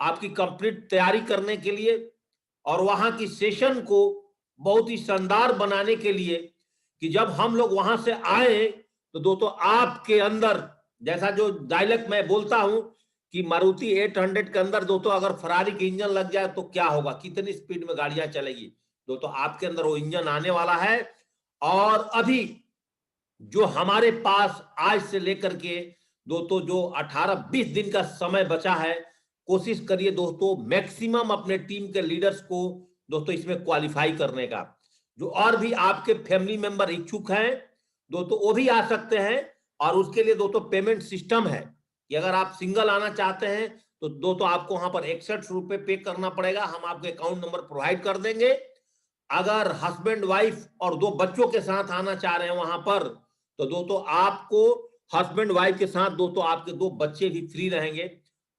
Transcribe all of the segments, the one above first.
आपकी कंप्लीट तैयारी करने के लिए और वहां की सेशन को बहुत ही शानदार बनाने के लिए कि जब हम लोग वहां से आए तो दोस्तों आपके अंदर, जैसा जो डायलॉग मैं बोलता हूं कि मारुति 800 के अंदर दोस्तों अगर फरारी की इंजन लग जाए तो क्या होगा, कितनी स्पीड में गाड़ियां चलेगी। दोस्तों आपके अंदर वो इंजन आने वाला है। और अभी जो हमारे पास आज से लेकर के दोस्तों जो 18-20 दिन का समय बचा है, कोशिश करिए दोस्तों मैक्सिमम अपने टीम के लीडर्स को दोस्तों इसमें क्वालिफाई करने का। जो और भी आपके फैमिली मेंबर इच्छुक हैं दोस्तों वो भी आ सकते हैं। और उसके लिए दोस्तों पेमेंट सिस्टम है कि अगर आप सिंगल आना चाहते हैं तो दोस्तों आपको वहां पर 61 रुपए पे करना पड़ेगा, हम आपको अकाउंट नंबर प्रोवाइड कर देंगे। अगर हस्बैंड वाइफ और 2 बच्चों के साथ आना चाह रहे हैं वहां पर तो दोस्तों आपको हस्बैंड वाइफ के साथ दोस्तों आपके 2 बच्चे भी फ्री रहेंगे।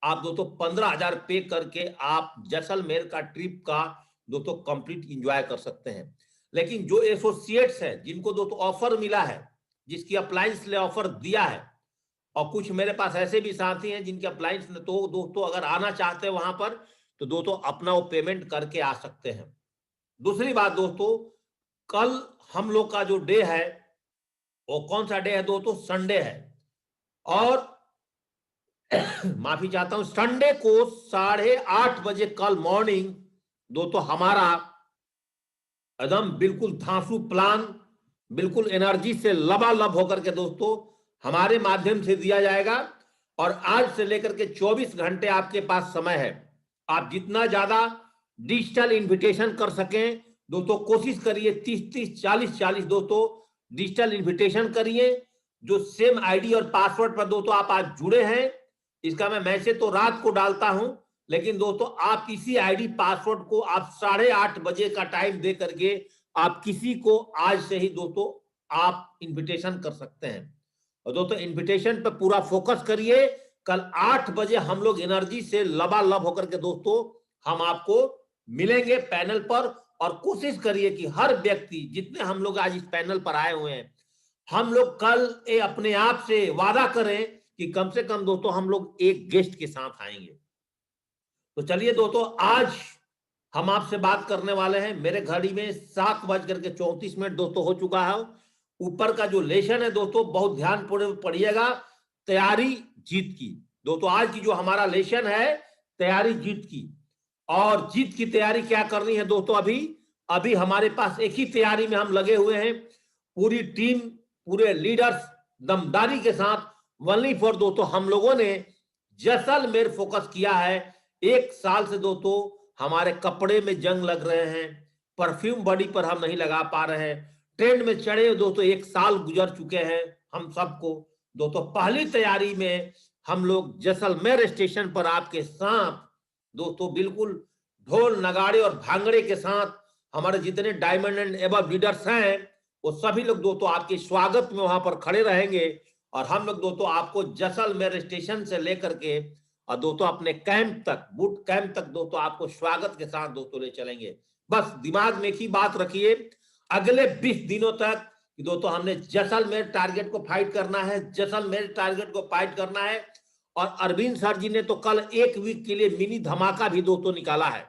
आप दोस्तों 15,000 पे करके आप जैसलमेर का ट्रिप का दोस्तों कंप्लीट इंजॉय कर सकते हैं। लेकिन जो एसोसिएट्स हैं जिनको दोस्तों ऑफर मिला है, जिसकी अप्लायंस ने ऑफर दिया है, और कुछ मेरे पास ऐसे भी साथी हैं जिनके अप्लायंस ने, तो दोस्तों अगर आना चाहते हैं वहां पर तो दोस्तों अपना वो पेमेंट करके आ सकते हैं। दूसरी बात दोस्तों, कल हम लोग का जो डे है वो कौन सा डे है दोस्तों, संडे है। और माफी चाहता हूं, संडे को 8:30 बजे कल मॉर्निंग दोस्तों हमारा एकदम बिल्कुल धांसू प्लान, बिल्कुल एनर्जी से लबालब होकर के दोस्तों हमारे माध्यम से दिया जाएगा। और आज से लेकर के 24 घंटे आपके पास समय है। आप जितना ज्यादा डिजिटल इन्विटेशन कर सकें दोस्तों कोशिश करिए, 30-30 40-40 दोस्तों डिजिटल इन्विटेशन करिए। जो सेम आईडी और पासवर्ड पर दोस्तों आप आज जुड़े हैं, इसका मैं मैसेज तो रात को डालता हूं, लेकिन दोस्तों आप इसी आईडी पासवर्ड को आप 8:30 बजे का टाइम दे करके आप किसी को आज से ही दोस्तों आप इन्विटेशन कर सकते हैं। और दोस्तों इन्विटेशन पे पूरा फोकस करिए। कल 8 बजे हम लोग एनर्जी से लबालब होकर के दोस्तों हम आपको मिलेंगे पैनल पर। और कोशिश करिए कि हर व्यक्ति, जितने हम लोग आज इस पैनल पर आए हुए हैं, हम लोग कल अपने आप से वादा करें कि कम से कम दोस्तों हम लोग एक गेस्ट के साथ आएंगे। तो चलिए दोस्तों आज हम आपसे बात करने वाले हैं। मेरे घड़ी में 7:34 दोस्तों हो चुका है। ऊपर का जो लेसन है दोस्तों बहुत ध्यान पढ़िएगा, तैयारी जीत की। दोस्तों आज की जो हमारा लेसन है तैयारी जीत की। और जीत की तैयारी क्या करनी है दोस्तों, अभी हमारे पास एक ही तैयारी में हम लगे हुए हैं। पूरी टीम, पूरे लीडर्स दमदारी के साथ ओनली फॉर दोस्तों हम लोगों ने जैसलमेर फोकस किया है। 1 साल से दोस्तों हमारे कपड़े में जंग लग रहे हैं, परफ्यूम बॉडी पर हम नहीं लगा पा रहे हैं, ट्रेंड में चढ़े दोस्तों 1 साल गुजर चुके हैं हम सबको। दोस्तों पहली तैयारी में हम लोग जैसलमेर स्टेशन पर आपके साथ दोस्तों बिल्कुल ढोल नगाड़े और भांगड़े के साथ हमारे जितने डायमंड एंड एबव लीडर्स हैं वो सभी लोग दोस्तों आपके स्वागत में वहां पर खड़े रहेंगे। और हम लोग दोस्तों आपको जैसलमेर स्टेशन से लेकर के और दोस्तों अपने कैंप तक, बूट कैंप तक दोस्तों आपको स्वागत के साथ दोस्तों ले चलेंगे। बस दिमाग में एक ही बात रखिए, अगले 20 दिनों तक कि दोस्तों हमने जैसलमेर टारगेट को फाइट करना है, जैसलमेर टारगेट को फाइट करना है। और अरविंद सर जी ने तो कल 1 वीक के लिए मिनी धमाका भी दोस्तों निकाला है।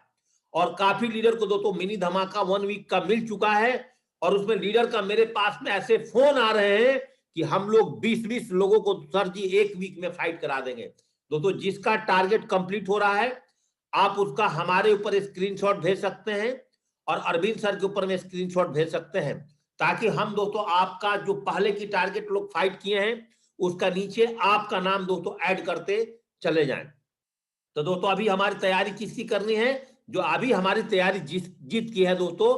और काफी लीडर को दोस्तों मिनी धमाका 1 वीक का मिल चुका है। और उसमें लीडर का मेरे पास में ऐसे फोन आ रहे हैं कि हम लोग 20-20 लोगों को सर जी 1 वीक में फाइट करा देंगे। दोस्तों जिसका टारगेट कंप्लीट हो रहा है आप उसका हमारे ऊपर स्क्रीनशॉट भेज सकते हैं और अरविंद सर के ऊपर में स्क्रीनशॉट भेज सकते हैं, ताकि हम दोस्तों आपका जो पहले की टारगेट लोग फाइट किए हैं उसका नीचे आपका नाम दोस्तों ऐड करते चले जाएं। तो दोस्तों अभी हमारी तैयारी किसकी करनी है, जो अभी हमारी तैयारी जीत की है दोस्तों,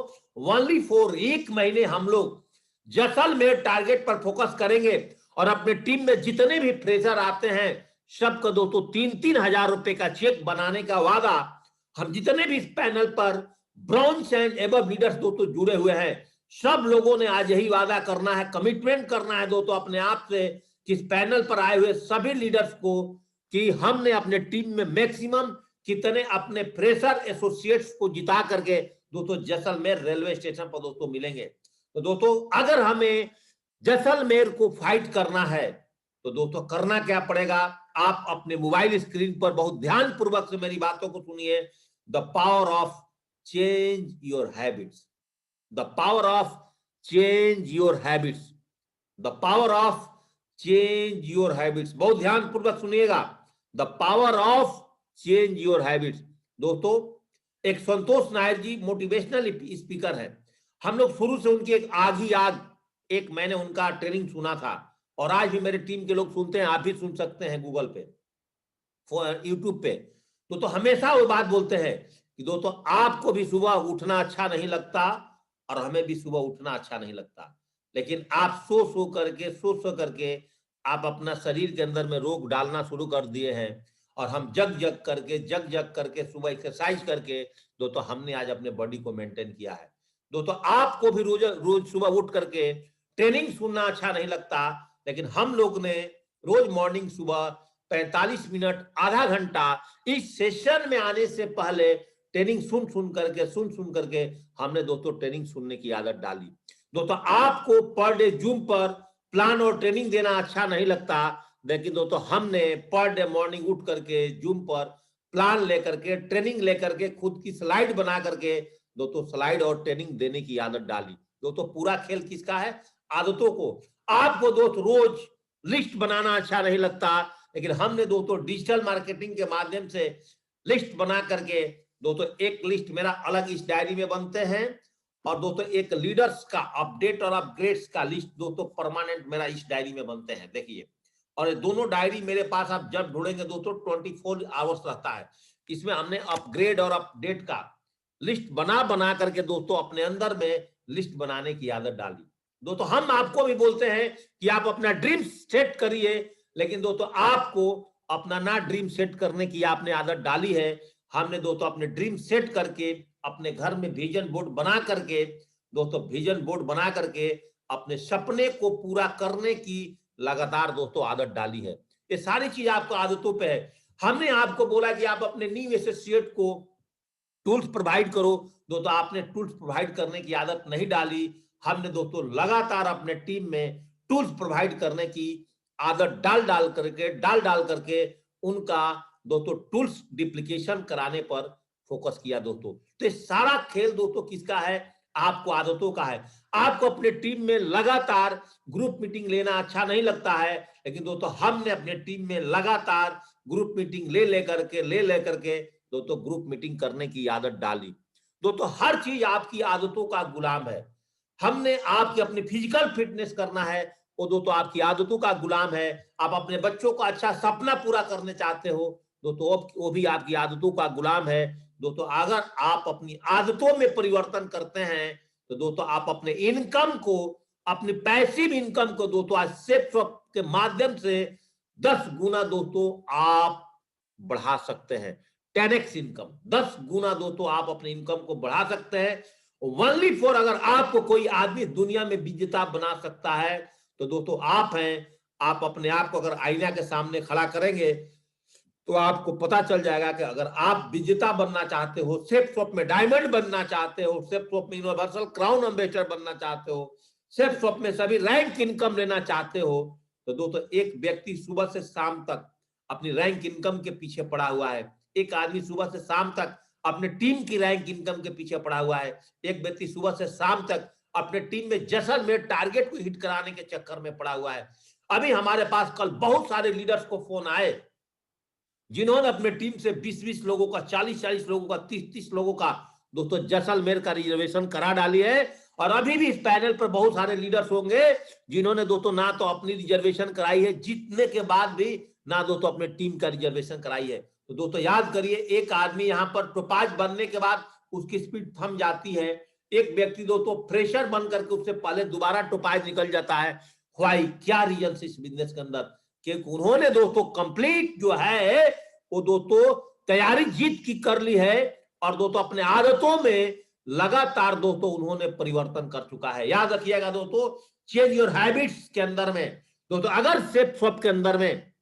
ओनली फॉर 1 महीने हम लोग जैसलमेर टारगेट पर फोकस करेंगे। और अपने टीम में जितने भी फ्रेशर आते हैं सबको दोस्तों 3-3 हजार रुपए का चेक बनाने का वादा हम जितने भी इस पैनल पर ब्रॉन्ज एंड एबव लीडर्स दोस्तों जुड़े हुए हैं सब लोगों ने आज यही वादा करना है, कमिटमेंट करना है दोस्तों अपने आप से कि इस पैनल पर आए हुए सभी लीडर्स को कि हमने अपने टीम में मैक्सिमम कितने अपने फ्रेशर एसोसिएट्स को जिता करके दोस्तों जैसलमेर रेलवे स्टेशन पर दोस्तों मिलेंगे। तो दोस्तों अगर हमें जैसलमेर को फाइट करना है तो दोस्तों करना क्या पड़ेगा, आप अपने मोबाइल स्क्रीन पर बहुत ध्यान पूर्वक से मेरी बातों को सुनिए। The power of change your habits, the power of change your habits, the power of change your habits. बहुत ध्यान पूर्वक सुनिएगा, the power of change your habits. दोस्तों, एक संतोष नायर जी मोटिवेशनल स्पीकर है। हम लोग शुरू से उनकी एक आग ही आग, एक मैंने उनका ट्रेनिंग सुना था और आज भी मेरे टीम के लोग सुनते हैं, आप भी सुन सकते हैं गूगल पे, यूट्यूब पे। तो हमेशा वो बात बोलते हैं कि दोस्तों आपको भी सुबह उठना अच्छा नहीं लगता और हमें भी सुबह उठना अच्छा नहीं लगता, लेकिन आप सो करके आप अपना शरीर के अंदर में रोग डालना शुरू कर दिए हैं और हम जग जग करके सुबह एक्सरसाइज करके दोस्तों हमने आज अपने बॉडी को मेंटेन किया है। दोस्तों आपको भी रोज सुबह उठ करके ट्रेनिंग सुनना अच्छा नहीं लगता, लेकिन हम लोग ने रोज मॉर्निंग सुबह 45 मिनट आधा घंटा इस सेशन में आने से पहले ट्रेनिंग सुन करके हमने दोस्तों ट्रेनिंग सुनने की आदत डाली। दोस्तों आपको पर डे जूम पर प्लान और ट्रेनिंग देना अच्छा नहीं लगता, लेकिन दोस्तों हमने पर डे मॉर्निंग उठ करके जूम पर प्लान लेकर के ट्रेनिंग लेकर के खुद की स्लाइड बना करके दोस्तों स्लाइड और ट्रेनिंग देने की आदत डाली। दोस्तों पूरा खेल किसका है? आदतों को। आपको दोस्त रोज लिस्ट बनाना अच्छा नहीं लगता, लेकिन हमने दोस्तों डिजिटल मार्केटिंग के माध्यम से लिस्ट बना करके दोस्तों एक लिस्ट मेरा अलग इस डायरी में बनते हैं और दोस्तों एक लीडर्स का अपडेट और अपग्रेड्स का लिस्ट दोस्तों परमानेंट मेरा इस डायरी में बनते हैं। देखिए, और ये दोनों डायरी मेरे पास आप जब ढूंढेंगे दोस्तों 24 आवर्स रहता है। इसमें हमने अपग्रेड और अपडेट का लिस्ट बना करके दोस्तों अपने अंदर में लिस्ट बनाने की आदत डाली। दोस्तों हम आपको भी बोलते हैं कि आप अपना ड्रीम सेट करिए, लेकिन दोस्तों आपको अपना ना ड्रीम सेट करने की आपने आदत डाली है। हमने दोस्तों अपने ड्रीम सेट करके अपने घर में विजन बोर्ड बना करके दोस्तों विजन बोर्ड बना करके अपने सपने को पूरा करने की लगातार दोस्तों आदत डाली है। ये सारी चीज आपको आदतों पे है। हमने आपको बोला कि आप अपने न्यू एसोसिएट को टूल्स प्रोवाइड करो, दोस्तों आपने टूल्स प्रोवाइड करने की आदत नहीं डाली। हमने दोस्तों लगातार अपने टीम में टूल्स प्रोवाइड करने की आदत डाल करके उनका दोस्तों टूल्स डिप्लीकेशन कराने पर फोकस किया। दोस्तों तो ये सारा खेल दोस्तों किसका है? आपको आदतों का है। आपको अपने टीम में लगातार ग्रुप मीटिंग लेना अच्छा नहीं लगता है, लेकिन दोस्तों हमने अपने टीम में लगातार ग्रुप मीटिंग ले लेकर के दोस्तों ग्रुप मीटिंग करने की आदत डाली। दोस्तों हर चीज आपकी आदतों का गुलाम है। हमने आपकी अपनी फिजिकल फिटनेस करना है, वो दोस्तों आपकी आदतों का गुलाम है। आप अपने बच्चों का अच्छा सपना पूरा करने चाहते हो दोस्तों, वो भी आपकी आदतों का गुलाम है। दोस्तों अगर आप अपनी आदतों में परिवर्तन करते हैं तो दोस्तों आप अपने इनकम को, अपनी पैसिव इनकम को दोस्तों आज सेफ के माध्यम से 10 गुना दोस्तों आप बढ़ा सकते हैं। 10x इनकम, 10 गुना दोस्तों आप अपने इनकम को बढ़ा सकते हैं। ओनली फॉर अगर आपको कोई आदमी दुनिया में विजेता बना सकता है तो दोस्तों आप हैं। आप अपने आप को अगर आईना के सामने खड़ा करेंगे तो आपको पता चल जाएगा कि अगर आप विजेता बनना चाहते हो, सेफ शॉप में डायमंड बनना चाहते हो, सेफ शॉप में यूनिवर्सल क्राउन एम्बेसडर बनना चाहते हो, सेफ शॉप में सभी रैंक इनकम लेना चाहते हो, तो दोस्तों एक व्यक्ति सुबह से शाम तक अपनी रैंक इनकम के पीछे पड़ा हुआ है। एक आदमी सुबह से शाम तक अपने टीम की रैंक इनकम के पीछे पड़ा हुआ है। एक व्यक्ति सुबह से शाम तक अपने टीम में जैसलमेर टारगेट को हिट कराने के चक्कर में पड़ा हुआ है। अभी हमारे पास कल बहुत सारे लीडर्स को फोन आए जिन्होंने अपने टीम से 20-20 लोगों का, 40-40 लोगों का, 30-30 लोगों का दोस्तों जैसलमेर का रिजर्वेशन करा डाली है। और अभी भी इस पैनल पर बहुत सारे लीडर्स होंगे जिन्होंने दोस्तों ना तो अपनी रिजर्वेशन कराई है, जीतने के बाद भी ना दोस्तों अपने टीम का रिजर्वेशन कराई है। तो दोस्तों याद करिए, एक आदमी यहाँ पर टोपाज बनने के बाद उसकी स्पीड थम जाती है। एक व्यक्ति दोस्तों फ्रेशर बन करके उससे पहले दोबारा टोपाज निकल जाता है। व्हाई? क्या रीजन इस बिजनेस के अंदर? क्योंकि उन्होंने दोस्तों कंप्लीट जो है वो दोस्तों तैयारी जीत की कर ली है और दोस्तों अपने आदतों में लगातार दोस्तों उन्होंने परिवर्तन कर चुका है। याद रखिएगा दोस्तों, चेंज योर हैबिट्स के अंदर में दोस्तों अगर सेफ शॉप के अंदर में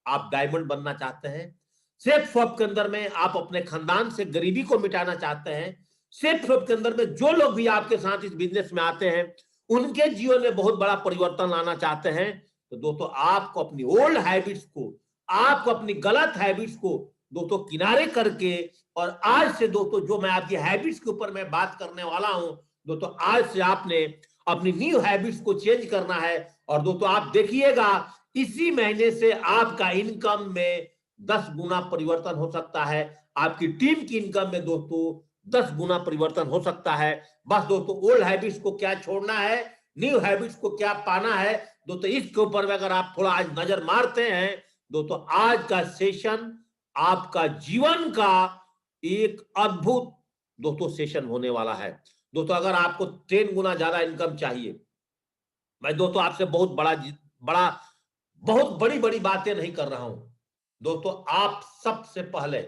आप डायमंड बनना चाहते हैं, सेफ शॉप के अंदर में आप अपने खानदान से गरीबी को मिटाना चाहते हैं, सेफ शॉप के अंदर में जो लोग भी आपके साथ इस बिजनेस में आते हैं उनके जीवन में बहुत बड़ा परिवर्तन लाना चाहते हैं, तो दोस्तों आपको अपनी ओल्ड हैबिट्स को, आपको अपनी गलत हैबिट्स को दोस्तों किनारे करके, और आज से दोस्तों जो मैं आपकी हैबिट्स के ऊपर मैं बात करने वाला हूं दोस्तों, आज से आपने अपनी न्यू हैबिट्स को चेंज करना है। और दोस्तों आप देखिएगा इसी महीने से आपका इनकम में 10 गुना परिवर्तन हो सकता है, आपकी टीम की इनकम में दोस्तों 10 गुना परिवर्तन हो सकता है। बस दोस्तों ओल्ड हैबिट्स को क्या छोड़ना है, न्यू हैबिट्स को क्या पाना है दोस्तों, इसके ऊपर में अगर आप थोड़ा आज नजर मारते हैं दोस्तों, आज का सेशन आपका जीवन का एक अद्भुत दोस्तों सेशन होने वाला है। दोस्तों अगर आपको 10 गुना ज्यादा इनकम चाहिए, मैं दोस्तों आपसे बड़ा बहुत बड़ी बड़ी बातें नहीं कर रहा हूं दोस्तों, आप सबसे पहले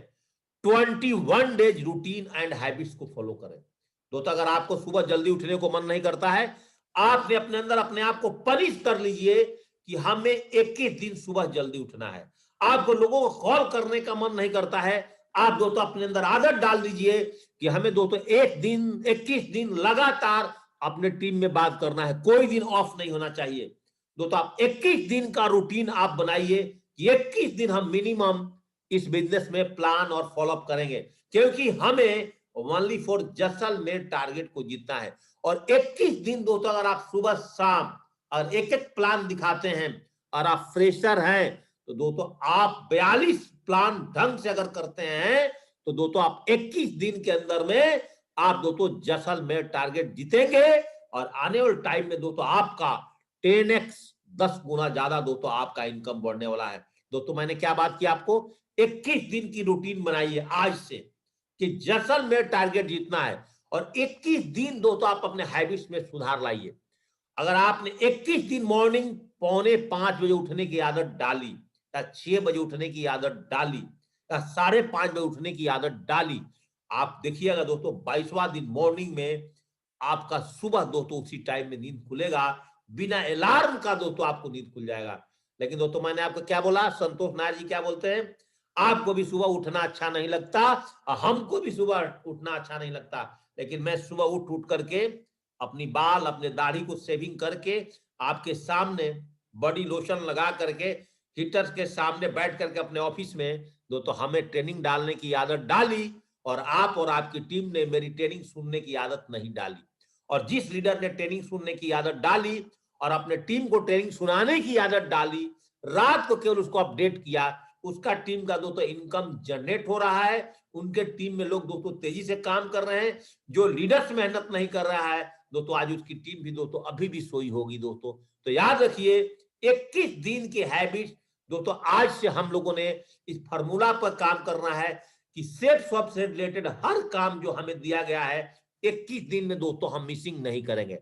21 डेज रूटीन एंड हैबिट्स को फॉलो करें। दोस्तों अगर आपको सुबह जल्दी उठने को मन नहीं करता है, आपने अपने अंदर अपने आप को पनिश कर लीजिए कि हमें 21 दिन सुबह जल्दी उठना है। आपको लोगों को कॉल करने का मन नहीं करता है, आप दोस्तों अपने अंदर आदत डाल दीजिए कि हमें दोस्तों 21 दिन लगातार अपने टीम में बात करना है, कोई दिन ऑफ नहीं होना चाहिए। दोस्तों आप 21 दिन का रूटीन आप बनाइए कि 21 दिन हम मिनिमम इस बिजनेस में प्लान और फॉलोअप करेंगे, क्योंकि हमें ओनली फॉर जैसलमेर टारगेट को जीतना है। और 21 दिन दोस्तों अगर आप सुबह शाम और एक एक प्लान दिखाते हैं और आप फ्रेशर हैं तो दोस्तों आप 42 प्लान ढंग से अगर करते हैं तो दोस्तों आप 21 दिन के अंदर में आप दोस्तों जैसलमेर टारगेट जीतेंगे। और आने वाले टाइम में दोस्तों आपका 10x 10 गुना ज्यादा दोस्तों आपका इनकम बढ़ने वाला है। दोस्तों मैंने क्या बात की आपको, 21 दिन की रूटीन बनाइए आज से कि जैसलमेर टारगेट जीतना है, और 21 दिन दोस्तों आप अपने हैबिट्स में सुधार लाइए। अगर आपने 21 दिन मॉर्निंग 4:45 बजे उठने की आदत डाली, या 6 बजे उठने की आदत डाली, या 5:30 बजे उठने की आदत डाली, आप देखिएगा दोस्तों 22वां दिन मॉर्निंग में आपका सुबह दोस्तों उसी टाइम में नींद खुलेगा, बिना अलार्म का दोस्तों आपको नींद खुल जाएगा। लेकिन दोस्तों मैंने आपको क्या बोला, संतोष नायर जी क्या बोलते हैं, आपको भी सुबह उठना अच्छा नहीं लगता और हमको भी सुबह उठना अच्छा नहीं लगता, लेकिन मैं सुबह उठ करके अपनी बाल अपने दाढ़ी को सेविंग करके आपके सामने बॉडी लोशन लगा करके हीटर्स के सामने बैठ करके अपने ऑफिस में दोस्तों हमें ट्रेनिंग डालने की आदत डाली, और आप और आपकी टीम ने मेरी ट्रेनिंग सुनने की आदत नहीं डाली। और जिस लीडर ने ट्रेनिंग सुनने की आदत डाली और अपने टीम को ट्रेनिंग सुनाने की आदत डाली, रात को केवल उसको अपडेट किया, उसका टीम का दोस्तों इनकम जनरेट हो रहा है, उनके टीम में लोग दोस्तों तेजी से काम कर रहे हैं। जो लीडर्स मेहनत नहीं कर रहा है दोस्तों, आज उसकी टीम भी दोस्तों अभी भी सोई होगी दोस्तों। तो याद रखिए 21 दिन की हैबिट दोस्तों, आज से हम लोगों ने इस फार्मूला पर काम करना है कि सेट स्वप से रिलेटेड हर काम जो हमें दिया गया है 21 दिन में दोस्तों हम मिसिंग नहीं करेंगे।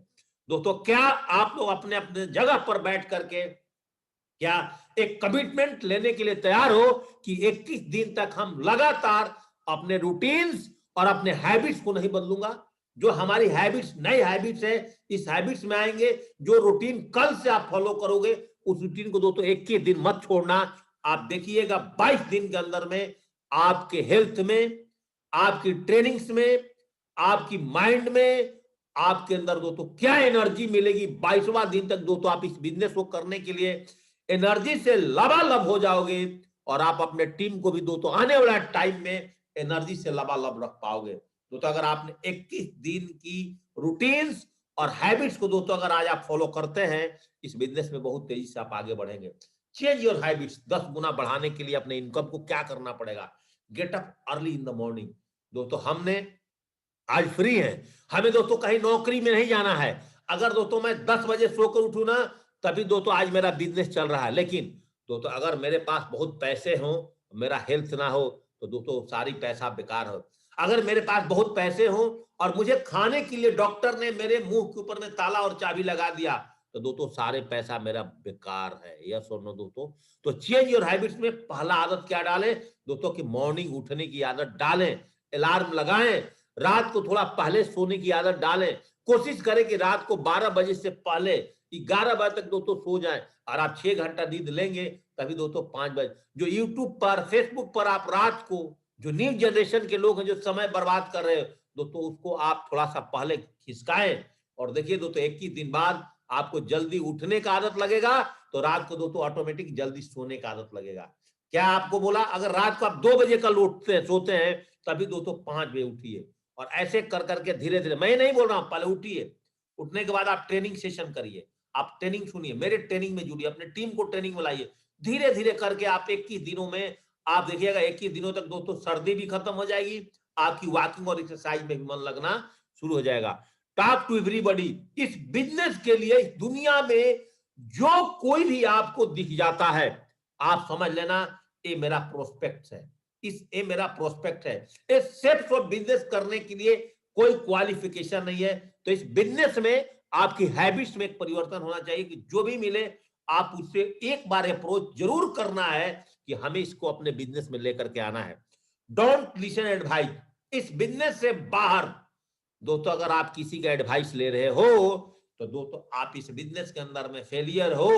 दोस्तों क्या आप लोग अपने अपने जगह पर बैठ करके क्या एक कमिटमेंट लेने के लिए तैयार हो कि 21 दिन तक हम लगातार अपने रूटीन्स और अपने हैबिट्स को नहीं बदलूंगा। जो हमारी हैबिट्स नई हैबिट्स है, इस हैबिट्स में आएंगे, जो रूटीन कल से आप फॉलो करोगे उस रूटीन को दोस्तों 21 दिन मत छोड़ना। आप देखिएगा 22 दिन के अंदर में आपके हेल्थ में, आपकी ट्रेनिंग्स में, आपकी माइंड में, आपके अंदर दोस्तों क्या एनर्जी मिलेगी। 22वां दिन तक दोस्तों आप इस बिजनेस को करने के लिए एनर्जी से लबालब हो जाओगे, और आप अपने टीम को भी दोस्तों आने वाला टाइम में एनर्जी से लबालब रख पाओगे। दोस्तों अगर आपने 21 दिन की रूटीन्स और हैबिट्स को दोस्तों अगर आज आप फॉलो करते हैं, इस बिजनेस में बहुत तेजी से आप आगे बढ़ेंगे। चेंज योर हैबिट्स, 10 गुना बढ़ाने के लिए अपने इनकम को क्या करना पड़ेगा, get up early in the morning. दोस्तों हमने आज फ्री है, हमें दोस्तों कहीं नौकरी में नहीं जाना है। अगर दोस्तों मैं 10 बजे सोकर उठू ना, तभी दोस्तों आज मेरा बिजनेस चल रहा है। लेकिन दोस्तों अगर मेरे पास बहुत पैसे हो, मेरा हेल्थ ना हो, तो दोस्तों सारी पैसा बेकार हो। अगर मेरे पास बहुत पैसे हो और मुझे खाने के लिए डॉक्टर ने मेरे मुंह के ऊपर में ताला और चाबी लगा दिया, तो दोस्तों सारे पैसा मेरा बेकार है। यस और नो दोस्तों। तो चेंज योर हैबिट्स में पहला आदत क्या डालें दोस्तों, कि मॉर्निंग उठने की आदत डालें, अलार्म लगाएं, रात को थोड़ा पहले सोने की आदत डालें। कोशिश करें कि रात को 12 बजे से पहले 11 बजे तक दोस्तों सो जाएं, और आप 6 घंटा नींद लेंगे तभी दोस्तों 5 बजे। जो यूट्यूब पर फेसबुक पर आप रात को, जो न्यू जनरेशन के लोग हैं जो समय बर्बाद कर रहे हैं दोस्तों, उसको आप थोड़ा सा पहले खिसकाएं। और देखिए दोस्तों 21 दिन बाद आपको जल्दी उठने का आदत लगेगा, तो रात को दोस्तों ऑटोमेटिक जल्दी सोने का आदत लगेगा। क्या आपको बोला? अगर रात को आप 2 बजे कल उठते सोते हैं, तभी दोस्तों 5 बजे उठिए, और ऐसे कर करके धीरे धीरे, मैं नहीं बोल रहा हूं, पहले उठिए, उठने के बाद आप ट्रेनिंग सेशन करिए, आप ट्रेनिंग सुनिए, मेरे ट्रेनिंग में जुड़िए, अपने टीम को ट्रेनिंग में लाइए। धीरे धीरे करके आप 21 दिनों में, आप देखिएगा 21 दिनों तक दोस्तों सर्दी भी खत्म हो जाएगी, आपकी वॉकिंग और एक्सरसाइज में भी मन लगना शुरू हो जाएगा। Talk to everybody. इस बिजनेस के लिए इस दुनिया में जो कोई भी आपको दिख जाता है, आप समझ लेना ये मेरा प्रोस्पेक्ट है, ये मेरा प्रोस्पेक्ट है। ये सिर्फ बिजनेस करने के लिए कोई क्वालिफिकेशन नहीं है। तो इस बिजनेस में आपकी हैबिट्स में एक परिवर्तन होना चाहिए कि जो भी मिले आप उससे एक बार अप्रोच जरूर करना है कि हमें इसको अपने बिजनेस में लेकर के आना है। Don't listen advice. इस बिजनेस से बाहर दोस्तों अगर आप किसी का एडवाइस ले रहे हो तो दोस्तों आप इस बिजनेस के अंदर में फेलियर हो।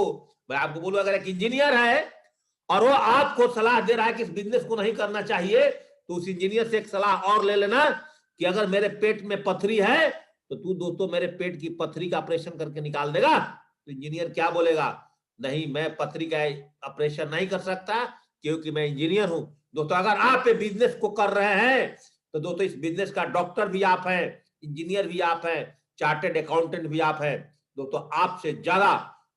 मैं आपको बोलूं, अगर एक इंजीनियर है और वो आपको सलाह दे रहा है कि इस बिजनेस को नहीं करना चाहिए, तो उस इंजीनियर से एक सलाह और ले लेना कि अगर मेरे पेट में पथरी है तो तू दोस्तों मेरे पेट की पथरी का ऑपरेशन करके निकाल देगा। तो इंजीनियर क्या बोलेगा? नहीं, मैं पथरी का ऑपरेशन नहीं कर सकता क्योंकि मैं इंजीनियर हूं। दोस्तों अगर आप ये बिजनेस को कर रहे हैं तो दोस्तों इस बिजनेस का डॉक्टर भी आप हैं, इंजीनियर भी आप हैं, चार्टेड अकाउंटेंट भी आप हैं। दोस्तों आपसे ज्यादा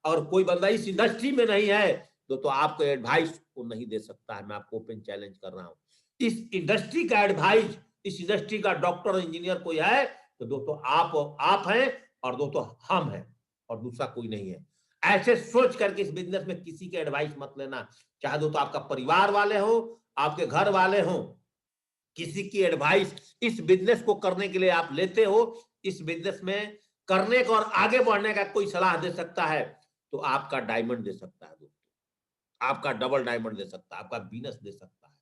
और कोई बंदा इस इंडस्ट्री में नहीं है दोस्तों आपको एडवाइस को नहीं दे सकता है। मैं आपको ओपन चैलेंज कर रहा हूं। इस इंडस्ट्री का एडवाइस, इस इंडस्ट्री का डॉक्टर और इंजीनियर कोई है तो दोस्तों आप हैं, और दोस्तों हम हैं, और दूसरा कोई नहीं है। ऐसे सोच करके इस बिजनेस में किसी के एडवाइस मत लेना, चाहे दोस्तों आपका परिवार वाले हो, आपके घर वाले हो, किसी की एडवाइस इस बिजनेस को करने के लिए आप लेते हो, इस बिजनेस में करने का और आगे बढ़ने का कोई सलाह दे सकता है तो आपका डायमंड दे सकता है दोस्तों, आपका डबल डायमंड दे सकता है, आपका बीनस दे सकता है,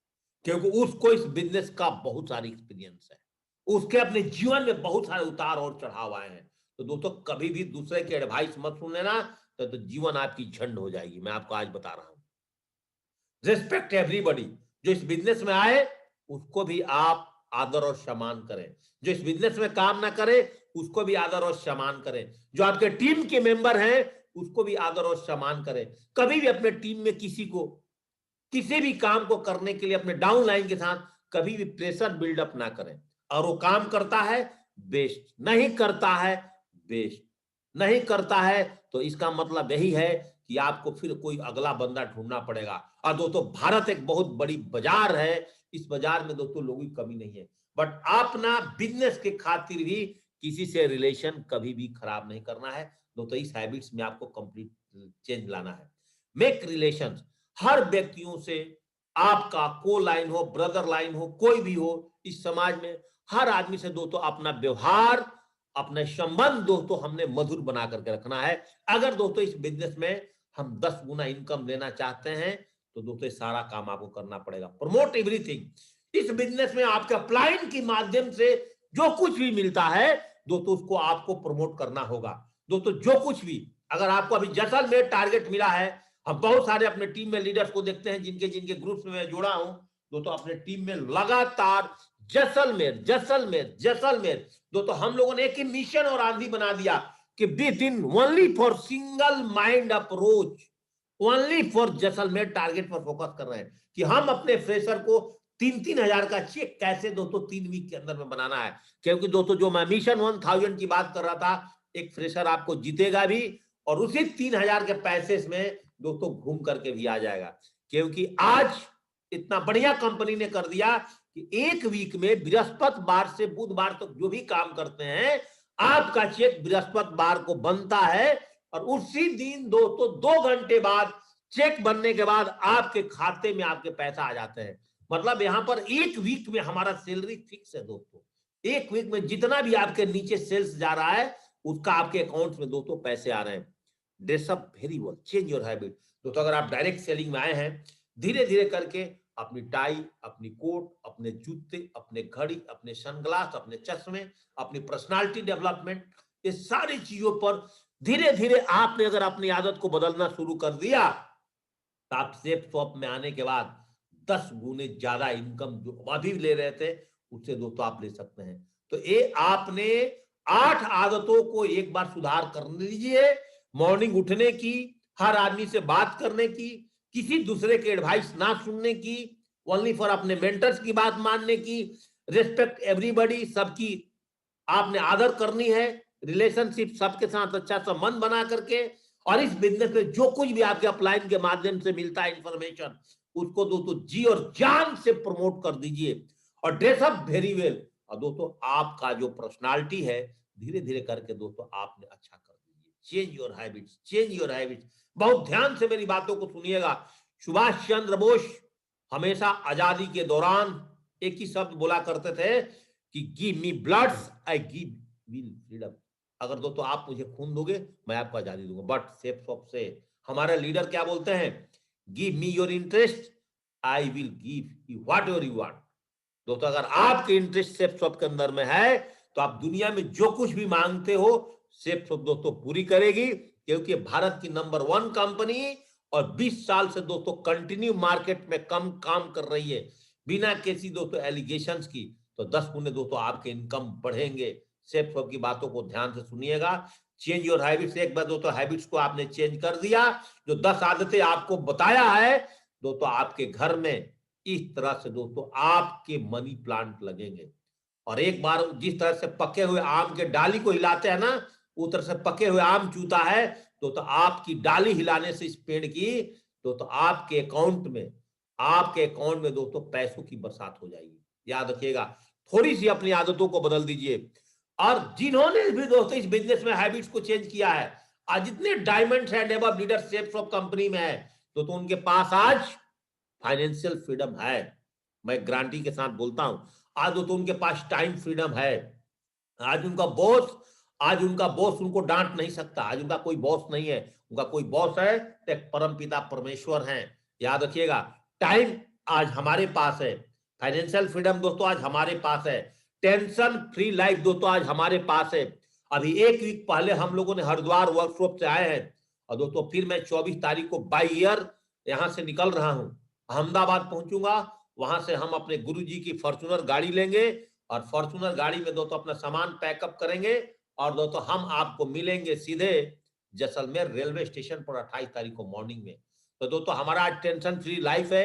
क्योंकि उसको इस बिजनेस का बहुत सारी एक्सपीरियंस है, उसके अपने जीवन में बहुत सारे उतार और चढ़ाव आए हैं। तो दोस्तों कभी भी दूसरे की एडवाइस मत सुन लेना, तो जीवन आपकी झंड हो जाएगी। मैं आपको आज बता रहा हूं, रिस्पेक्ट एवरीबॉडी। जो इस बिजनेस में आए उसको भी आप आदर और सम्मान करें, जो इस बिजनेस में काम ना करे उसको भी आदर और सम्मान करें, जो आपके टीम के मेंबर हैं उसको भी आदर और सम्मान करें। कभी भी अपने टीम में किसी को किसी भी काम को करने के लिए अपने डाउन लाइन के साथ कभी भी प्रेशर बिल्डअप ना करें। और वो काम करता है बेस्ट, नहीं करता है बेस्ट, नहीं करता है तो इसका मतलब यही है कि आपको फिर कोई अगला बंदा ढूंढना पड़ेगा। और दोस्तों भारत एक बहुत बड़ी बाजार है, इस बाजार में दोस्तों लोगों की कमी नहीं है, बट अपना बिजनेस के खातिर भी किसी से रिलेशन कभी भी खराब नहीं करना है। दोस्तों इस हैबिट्स में आपको कंप्लीट चेंज लाना है। मेक रिलेशन, हर व्यक्तियों से आपका को लाइन हो, ब्रदर लाइन हो, कोई भी हो, इस समाज में हर आदमी से दोस्तों अपना व्यवहार, अपने संबंध दोस्तों हमने मधुर बना करके रखना है। अगर दोस्तों इस बिजनेस में हम 10 गुना इनकम लेना चाहते हैं तो दोस्तों सारा काम आपको करना पड़ेगा। Promote everything. इस बिजनेस में आपके अपलाइन के माध्यम से जो कुछ भी मिलता है दोस्तों उसको आपको प्रमोट करना होगा। दोस्तों जो कुछ भी, अगर आपको अभी जैसलमेर टारगेट मिला है, हम बहुत सारे अपने टीम में लीडर्स को देखते हैं जिनके जिनके ग्रुप्स में मैं जुड़ा हूं दोस्तों, अपने टीम में लगातार जैसलमेर जैसलमेर जैसलमेर। दोस्तों हम लोगों ने एक ही मिशन और आंधी बना दिया कि with in only for single mind approach, only for Jaisalmer target पर फोकस कर रहे हैं कि हम अपने फ्रेशर को 3-3 हजार का चेक कैसे दोस्तों 3 वीक के अंदर में बनाना है। क्योंकि दोस्तों जो मैं मिशन 1000 की बात कर रहा था, एक फ्रेशर आपको जीतेगा भी और उसी 3 हजार के पैसे में दोस्तों घूम करके भी आ जाएगा। क्योंकि आज इतना बढ़िया कंपनी ने कर दिया कि एक वीक में बृहस्पतिवार से बुधवार तक जो भी काम करते हैं आपका चेक बृहस्पतिवार को बनता है, और उसी दिन दोस्तों 2 घंटे बाद चेक बनने के बाद आपके खाते में आपके पैसा आ जाते हैं। मतलब यहां पर एक वीक में हमारा सैलरी फिक्स है दोस्तों, एक वीक में जितना भी आपके नीचे सेल्स जा रहा है उसका आपके अकाउंट में दोस्तों पैसे आ रहे हैं। Dress up very well, change your habit. दोस्तों अगर आप डायरेक्ट सेलिंग में आए हैं, धीरे धीरे करके अपनी टाई, अपनी कोट, अपने जूते, अपने घड़ी, अपने सनग्लास, अपने चश्मे, अपनी पर्सनालिटी डेवलपमेंट, ये सारी चीजों पर धीरे धीरे आपने अगर अपनी आदत को बदलना शुरू कर दिया तो आप सेफ शॉप में आने के बाद 10 गुने ज्यादा इनकम जो अभी ले रहे थे उससे दोस्तों आप ले सकते हैं। तो ये आपने 8 आदतों को एक बार सुधार कर लीजिए। मॉर्निंग उठने की, हर आदमी से बात करने की, किसी दूसरे के एडवाइस ना सुनने की, ओनली फॉर अपने मेंटर्स की बात मानने की, रिस्पेक्ट एवरीबॉडी, सबकी आपने आदर करनी है, रिलेशनशिप सबके साथ अच्छा संबंध बना करके, और इस बिजनेस में जो कुछ भी आपके अपलाइन के माध्यम से मिलता है इंफॉर्मेशन, उसको दोस्तों जी और जान से प्रमोट कर दीजिए और ड्रेस अप वेरी वेल। और दोस्तों आपका जो पर्सनालिटी है धीरे धीरे करके दोस्तों आपने अच्छा कर दीजिए। Change your habits, change your habits. बहुत ध्यान से मेरी बातों को सुनिएगा। सुभाष चंद्र बोस हमेशा आजादी के दौरान एक ही शब्द बोला करते थे कि give me blood I give will freedom. अगर दोस्तों आप मुझे खून दोगे मैं आपको आजादी दूंगा। बट सेफ शॉप से हमारा लीडर क्या बोलते हैं, give me your interest I will give you what ever you want. दोस्तों अगर आपके इंटरेस्ट सेफ शॉप के अंदर में है तो आप दुनिया में जो कुछ भी मांगते हो सेफ शॉप दोस्तों पूरी करेगी, क्योंकि भारत की नंबर 1 कंपनी और 20 साल से दोस्तों कंटिन्यू मार्केट में कम काम कर रही है बिना किसी दोस्तों एलिगेशंस की। तो 10 गुने दोस्तों आपके इनकम बढ़ेंगे। सेफ शॉप की बातों को ध्यान से सुनिएगा। चेंज योर हैबिट्स, एक बार दोस्तों हैबिट्स को आपने चेंज कर दिया, जो 10 आदतें आपको बताया है दोस्तों आपके घर में इस तरह से दोस्तों आपके मनी प्लांट लगेंगे। और एक बार जिस तरह से पके हुए आम के डाली को हिलाते हैं ना, उस तरह से पके हुए आम चूता है तो आपकी डाली हिलाने से इस पेड़ की तो आपके अकाउंट में दोस्तों पैसों की बरसात हो जाएगी। याद रखिएगा, थोड़ी सी अपनी आदतों को बदल दीजिए। और जिन्होंने भी दोस्तों इस बिजनेस में हैबिट्स को चेंज किया है, आज जितने diamond and above leader safe of company में है तो उनके पास आज फाइनेंशियल फ्रीडम है। मैं गारंटी के साथ बोलता हूं, आज तो उनके पास टाइम फ्रीडम है। आज उनका बॉस उनको डांट नहीं सकता। आज उनका कोई बॉस नहीं है, उनका कोई बॉस है तो एक परम पिता परमेश्वर हैं। याद रखिएगा, टाइम आज हमारे पास है, फाइनेंशियल फ्रीडम दोस्तों आज हमारे पास है, टेंशन फ्री लाइफ दोस्तों आज हमारे पास है। अभी एक वीक पहले हम लोगों ने हरिद्वार वर्कशॉप से आए हैं और दोस्तों फिर मैं 24 तारीख को बाई ईयर यहां से निकल रहा हूं, अहमदाबाद पहुंचूंगा। वहां से हम अपने गुरुजी की फॉर्च्यूनर गाड़ी लेंगे और फॉर्च्यूनर गाड़ी में दोस्तों अपना सामान पैकअप करेंगे और दोस्तों हम आपको मिलेंगे सीधे जैसलमेर रेलवे स्टेशन पर 28 तारीख को मॉर्निंग में। तो दोस्तों हमारा आज टेंशन फ्री लाइफ है।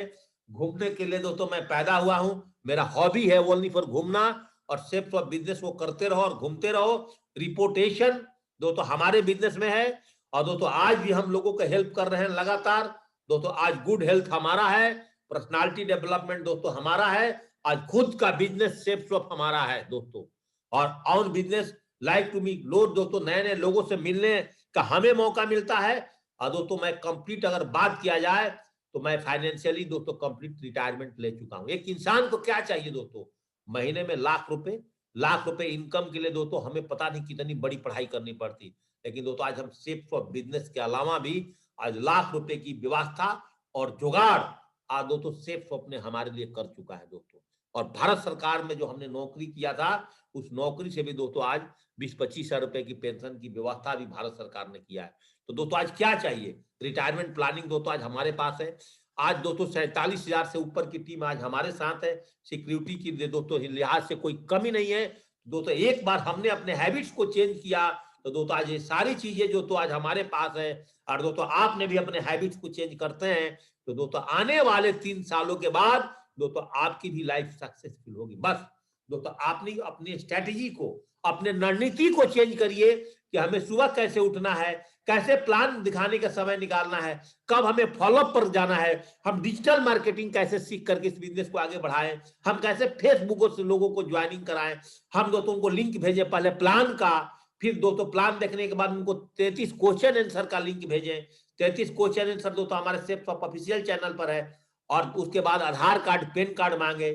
घूमने के लिए दोस्तों मैं पैदा हुआ हूं, मेरा हॉबी है ओनली फॉर घूमना, और सेफ ऑफ बिजनेस को करते रहो और घूमते रहो। रिपोर्टेशन दोस्तों हमारे बिजनेस में है और दोस्तों आज भी हम लोगों को हेल्प कर रहे हैं लगातार। दोस्तों आज गुड हेल्थ हमारा है, पर्सनालिटी डेवलपमेंट दोस्तों हमारा है, आज खुद का बिजनेस सेफ शॉप हमारा है दोस्तों। और on business like to me लोग दोस्तों नए नए लोगों से मिलने का हमें मौका मिलता है। और दोस्तों मैं कंप्लीट अगर बात किया जाए तो मैं फाइनेंशियली दोस्तों कंप्लीट रिटायरमेंट ले चुका हूं। एक इंसान को क्या चाहिए दोस्तों, महीने में लाख रुपए इनकम के लिए दोस्तों हमें पता नहीं कितनी बड़ी पढ़ाई करनी पड़ती, लेकिन दोस्तों आज हम सेफ फॉर बिजनेस के अलावा भी आज लाख रुपए की व्यवस्था और जुगाड़ आज दोस्तों सेफ शॉप ने हमारे लिए कर चुका है दोस्तों। और भारत सरकार में जो हमने नौकरी किया था उस नौकरी से भी दोस्तों आज 20-25 हजार रुपए की पेंशन की व्यवस्था भी भारत सरकार ने किया है। तो दोस्तों आज क्या चाहिए, रिटायरमेंट प्लानिंग दोस्तों आज हमारे पास है। आज दोस्तों 47,000 से ऊपर की टीम आज हमारे साथ है। सिक्योरिटी की दोस्तों लिहाज से कोई कमी नहीं है दोस्तों। एक बार हमने अपने हैबिट्स को चेंज किया तो दोस्तों आज ये सारी चीजें जो तो आज हमारे पास है। और दोस्तों आपने भी अपने हैबिट्स को चेंज करते हैं तो दोस्तों आने वाले 3 सालों के बाद दोस्तों आपकी भी लाइफ सक्सेसफुल होगी। बस दोस्तों आपने अपनी स्ट्रेटेजी को, अपने रणनीति को चेंज करिए कि हमें सुबह कैसे उठना है, कैसे प्लान दिखाने का समय निकालना है, कब हमें फॉलोअप पर जाना है, हम डिजिटल मार्केटिंग कैसे सीख करके इस बिजनेस को आगे बढ़ाएं, हम कैसे फेसबुक से लोगों को ज्वाइनिंग कराएं, हम दोस्तों उनको लिंक भेजें पहले प्लान का, फिर दोस्तों प्लान देखने के बाद उनको 33 क्वेश्चन आंसर का लिंक भेजें। 33 क्वेश्चन आंसर दोस्तों हमारे सेफ शॉप ऑफिशियल चैनल पर है। और उसके बाद आधार कार्ड पैन कार्ड मांगे,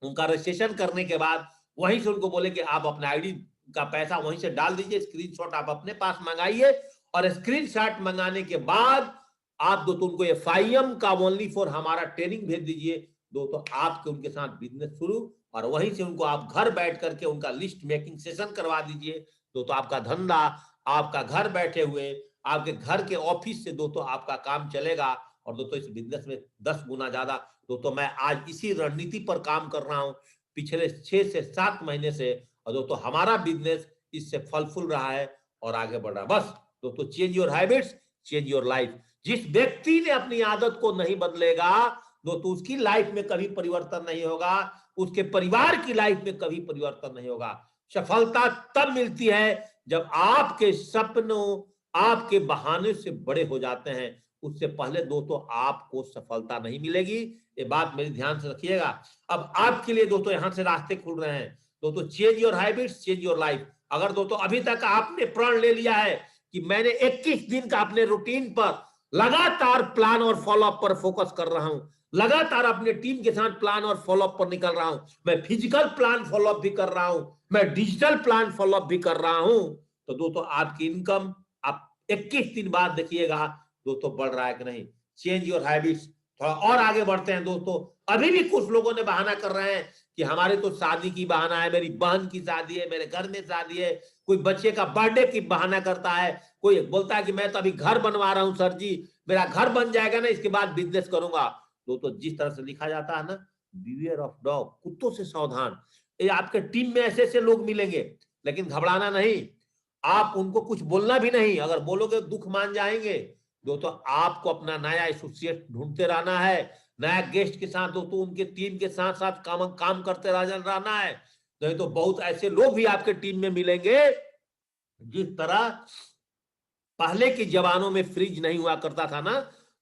उनका रजिस्ट्रेशन करने के बाद वहीं से उनको बोले कि आप अपने आईडी का पैसा वहीं से डाल दीजिए, स्क्रीनशॉट आप अपने पास मंगाइए और स्क्रीनशॉट मंगाने के बाद आप दोस्तों उनको FIM का ओनली फॉर हमारा ट्रेनिंग भेज दीजिए दोस्तों। आपके उनके साथ बिजनेस शुरू और वहीं से उनको आप घर बैठ करके उनका लिस्ट मेकिंग सेशन करवा दीजिए दोस्तों। आपका धंधा आपका घर बैठे हुए आपके घर के ऑफिस से दोस्तों आपका काम चलेगा। और दोस्तों इस बिजनेस में 10 गुना ज्यादा दोस्तों मैं आज इसी रणनीति पर काम कर रहा हूं पिछले 6 से 7 महीने से। और दोस्तों हमारा बिजनेस इससे फल फूल रहा है और आगे बढ़ रहा है। बस दोस्तों change your habits, change your life. जिस व्यक्ति ने अपनी आदत को नहीं बदलेगा दोस्तों, उसकी लाइफ में कभी परिवर्तन नहीं होगा, उसके परिवार की लाइफ में कभी परिवर्तन नहीं होगा। सफलता तब मिलती है जब आपके सपनों, आपके बहाने से बड़े हो जाते हैं। उससे पहले दोस्तों आपको सफलता नहीं मिलेगी। ये बात मेरी ध्यान से रखिएगा। अब आपके लिए दोस्तों यहां से रास्ते खुल रहे हैं दोस्तों। Change your habits, change your life. अगर दोस्तों अभी तक आपने प्रण ले लिया है कि मैंने 21 दिन का अपने रूटीन पर लगातार प्लान और फॉलोअप पर फोकस कर रहा हूं, लगातार अपने टीम के साथ प्लान और फॉलोअप पर निकल रहा हूं, मैं फिजिकल प्लान फॉलोअप भी कर रहा हूं, मैं डिजिटल प्लान फॉलोअप भी कर रहा हूं, तो दोस्तों आपकी इनकम आप 21 दिन बाद देखिएगा दोस्तों बढ़ रहा है कि नहीं। Change your habits. थोड़ा और आगे बढ़ते हैं दोस्तों। अभी भी कुछ लोगों ने बहाना कर रहे हैं कि हमारे तो शादी की बहाना है, मेरी बहन की शादी है, मेरे घर में शादी है, कोई बच्चे का बर्थडे की बहाना करता है, कोई बोलता है कि मैं तो अभी घर बनवा रहा हूं सर जी, मेरा घर बन जाएगा ना इसके बाद बिजनेस करूंगा। दोस्तों जिस तरह से लिखा जाता है ना, बिवेयर ऑफ डॉग, कुत्तों से सावधान। ये आपके टीम में ऐसे ऐसे लोग मिलेंगे, लेकिन घबराना नहीं, आप उनको कुछ बोलना भी नहीं। अगर बोलोगे दुख मान जाएंगे। दोस्तों आपको अपना नया एसोसिएट ढूंढते रहना है, नया गेस्ट के साथ दोस्तों उनके टीम के साथ साथ काम करते रहना है। नहीं तो बहुत ऐसे लोग भी आपके टीम में मिलेंगे, जिस तरह पहले के जमानों में फ्रिज नहीं हुआ करता था ना,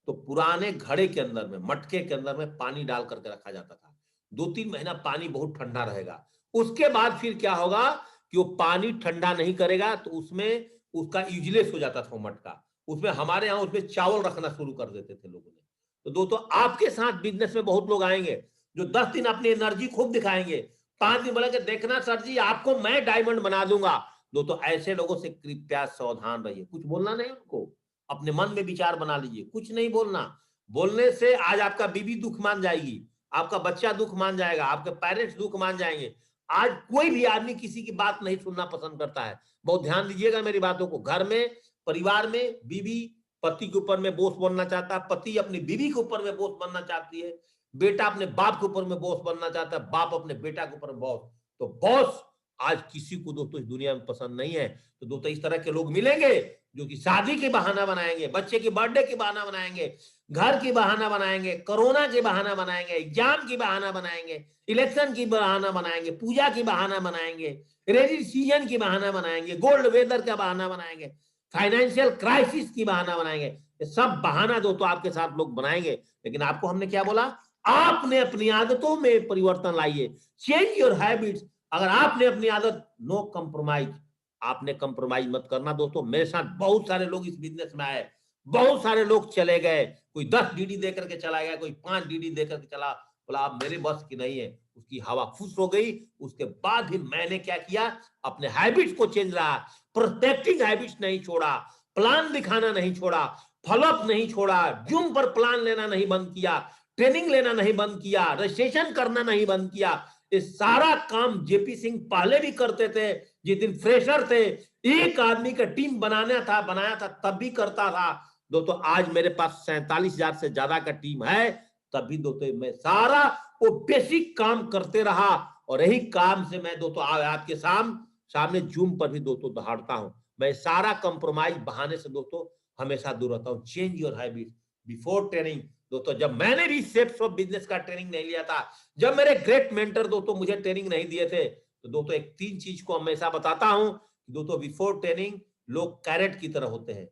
तो पुराने घड़े के अंदर में, मटके के अंदर में पानी डाल करके रखा जाता था। 2-3 महीना पानी बहुत ठंडा रहेगा। उसके बाद फिर क्या होगा कि वो पानी ठंडा नहीं करेगा, तो उसमें उसका यूजलेस हो जाता था वो मटका। उसमें हमारे यहाँ उसमें चावल रखना शुरू कर देते थे लोगों ने। तो दोस्तों आपके साथ बिजनेस में बहुत लोग आएंगे जो 10 दिन अपनी एनर्जी खूब दिखाएंगे, 5 दिन बोलेंगे देखना सर जी आपको मैं डायमंड बना दूंगा। दोस्तों ऐसे लोगों से कृपया सावधान रहिए। कुछ बोलना नहीं उनको, अपने मन में विचार बना लीजिए, कुछ नहीं बोलना। बोलने से आज आपका बीवी दुख मान जाएगी, आपका बच्चा दुख मान जाएगा, आपके पेरेंट्स दुख मान जाएंगे। आज कोई भी आदमी किसी की बात नहीं सुनना पसंद करता है। बहुत ध्यान दीजिएगा मेरी बातों को। घर में, परिवार में बीवी पति के ऊपर में बॉस बनना चाहता है, पति अपनी बीवी के ऊपर में बॉस बनना चाहती है, बेटा अपने बाप के ऊपर में बॉस बनना चाहता है, बाप अपने बेटा के ऊपर बॉस। तो बॉस आज किसी को दोस्तों इस दुनिया में पसंद नहीं है। तो दोस्तों इस तरह के लोग मिलेंगे जो कि शादी के बहाना बनाएंगे, बच्चे की बर्थडे की बहाना बनाएंगे, घर की बहाना बनाएंगे, कोरोना की बहाना बनाएंगे, एग्जाम की बहाना बनाएंगे, इलेक्शन की बहाना बनाएंगे, पूजा की बहाना बनाएंगे, रेनी सीजन की बहाना बनाएंगे, गोल्ड वेदर का बहाना बनाएंगे, फाइनेंशियल क्राइसिस की बहाना बनाएंगे। ये सब बहाना दोस्तों आपके साथ लोग बनाएंगे। लेकिन आपको हमने क्या बोला, आपने अपनी आदतों में परिवर्तन लाइए, चेंज योर हैबिट्स। अगर आपने अपनी आदत, नो कंप्रोमाइज, आपने कंप्रोमाइज मत करना। दोस्तों मेरे साथ बहुत सारे लोग इस बिजनेस में आए, बहुत सारे लोग चले गए, कोई 10 डीडी दे करके चला गया, कोई 5 डीडी दे करके चला, बोला अब मेरे बस की नहीं है, उसकी हवा खुश हो गई। उसके बाद भी मैंने क्या किया, अपने हैबिट्स को चेंज रहा, प्रोटेक्टिंग हैबिट्स नहीं छोड़ा, प्लान दिखाना नहीं छोड़ा, फॉलोअप नहीं छोड़ा, जूम पर प्लान लेना नहीं बंद किया, ट्रेनिंग लेना नहीं बंद किया, रजिस्ट्रेशन करना नहीं बंद किया। ये सारा काम जेपी सिंह पहले भी करते थे। जिस दिन फ्रेशर थे, एक आदमी का टीम बनाया था तब भी करता था। दोस्तों आज मेरे पास 47,000 से ज्यादा का टीम है, तब भी दोस्तों मैं सारा वो बेसिक काम करते रहा। और यही काम से मैं दोस्तों आपके सामने जूम पर भी दोस्तों दहाड़ता हूं। मैं सारा कंप्रोमाइज बहाने से दोस्तों हमेशा दूर रहता हूं। Change your habit before training. दोस्तों जब मैंने भी शेप्स ऑफ बिजनेस का ट्रेनिंग नहीं लिया था, जब मेरे ग्रेट मेंटर दोस्तों मुझे ट्रेनिंग नहीं दिए थे, तो दोस्तों एक 3 चीज को हमेशा बताता हूं कि दोस्तों बिफोर ट्रेनिंग लोग कैरेट की तरह होते हैं,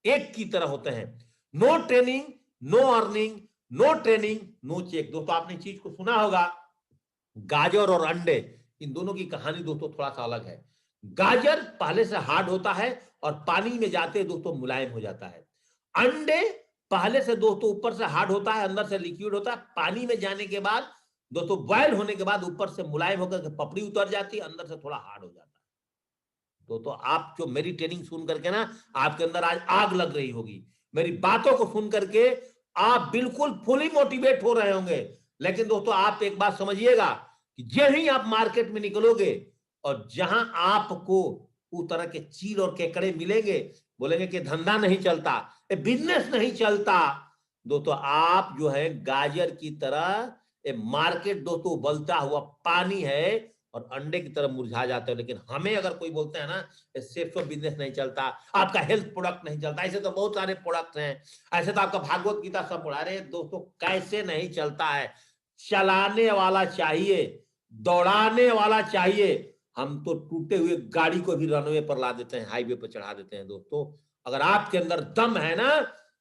एक की तरह होते हैं। No training no earning, no training no check. दोस्तों आपने चीज को सुना होगा, गाजर और अंडे, इन दोनों की कहानी दोस्तों थोड़ा सा अलग है। गाजर पहले से हार्ड होता है और पानी में जाते दोस्तों मुलायम हो जाता है। अंडे पहले से दोस्तों ऊपर से हार्ड होता है, अंदर से लिक्विड होता है, पानी में जाने के बाद दोस्तों बॉयल होने के बाद ऊपर से मुलायम होकर के पपड़ी उतर जाती है, अंदर से थोड़ा हार्ड हो जाता है। तो आप जो मेरी ट्रेनिंग सुन करके ना, आपके अंदर आज आग लग रही होगी, मेरी बातों को सुन करके आप बिल्कुल फुली मोटिवेट हो रहे होंगे। लेकिन दोस्तों आप एक बात समझिएगा कि जब ही आप मार्केट में निकलोगे और जहां आपको उस तरह के चील और केकड़े मिलेंगे, बोलेंगे कि धंधा नहीं चलता, बिजनेस नहीं चलता, दोस्तों आप जो है गाजर की तरह, मार्केट दोस्तों उबलता हुआ पानी है और अंडे की तरह मुरझा जाते हो। लेकिन हमें अगर कोई बोलते हैं ना सेफ बिजनेस नहीं चलता, आपका हेल्थ प्रोडक्ट नहीं चलता, ऐसे तो बहुत सारे प्रोडक्ट हैं, ऐसे तो आपका भागवत गीता सब पढ़ा रहे दोस्तों, कैसे नहीं चलता है? चलाने वाला चाहिए, दौड़ाने वाला चाहिए। हम तो टूटे हुए गाड़ी को भी रनवे पर ला देते हैं, हाईवे पर चढ़ा देते हैं। दोस्तों अगर आपके अंदर दम है ना,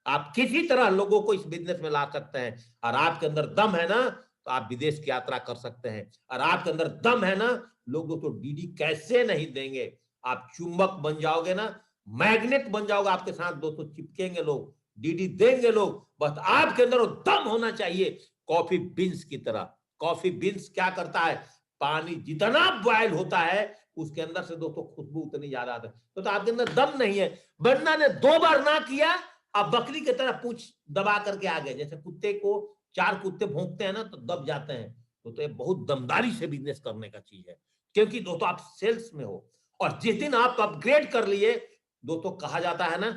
आप किसी तरह लोगों को इस बिजनेस में ला सकते हैं। और आपके अंदर दम है ना, तो आप विदेश की यात्रा कर सकते हैं। और आपके अंदर दम है ना, लोग दोस्तों डीडी कैसे नहीं देंगे। आप चुंबक बन जाओगे ना, मैग्नेट बन जाओगे, आपके साथ दोस्तों चिपकेंगे लोग, डीडी देंगे लोग। बस आपके अंदर वो दम होना चाहिए, कॉफी बीन्स की तरह। कॉफी बीन्स क्या करता है, पानी जितना बॉयल होता है उसके अंदर से दोस्तों खुशबू उतनी ज्यादा आता है। तो आपके अंदर दम नहीं है। बन्ना ने 2 बार ना किया, अब बकरी की तरह पूछ दबा करके आ गए। जैसे कुत्ते को 4 कुत्ते भौंकते हैं ना तो दब जाते हैं। तो ये बहुत दमदारी से बिजनेस करने का चीज है, क्योंकि दोस्तों आप सेल्स में हो। और जिस दिन आप अपग्रेड कर लिए, दोस्तों कहा जाता है ना,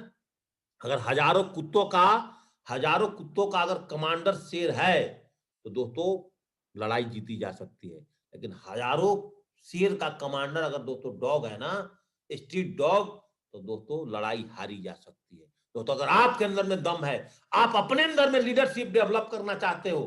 अगर हजारों कुत्तों का अगर कमांडर शेर है तो दोस्तों लड़ाई जीती जा सकती है। लेकिन हजारों शेर का कमांडर अगर दोस्तों डॉग है ना, स्ट्रीट डॉग, तो दोस्तों लड़ाई हारी जा सकती है। दोस्तों अगर आपके अंदर में दम है, आप अपने अंदर में लीडरशिप डेवलप करना चाहते हो,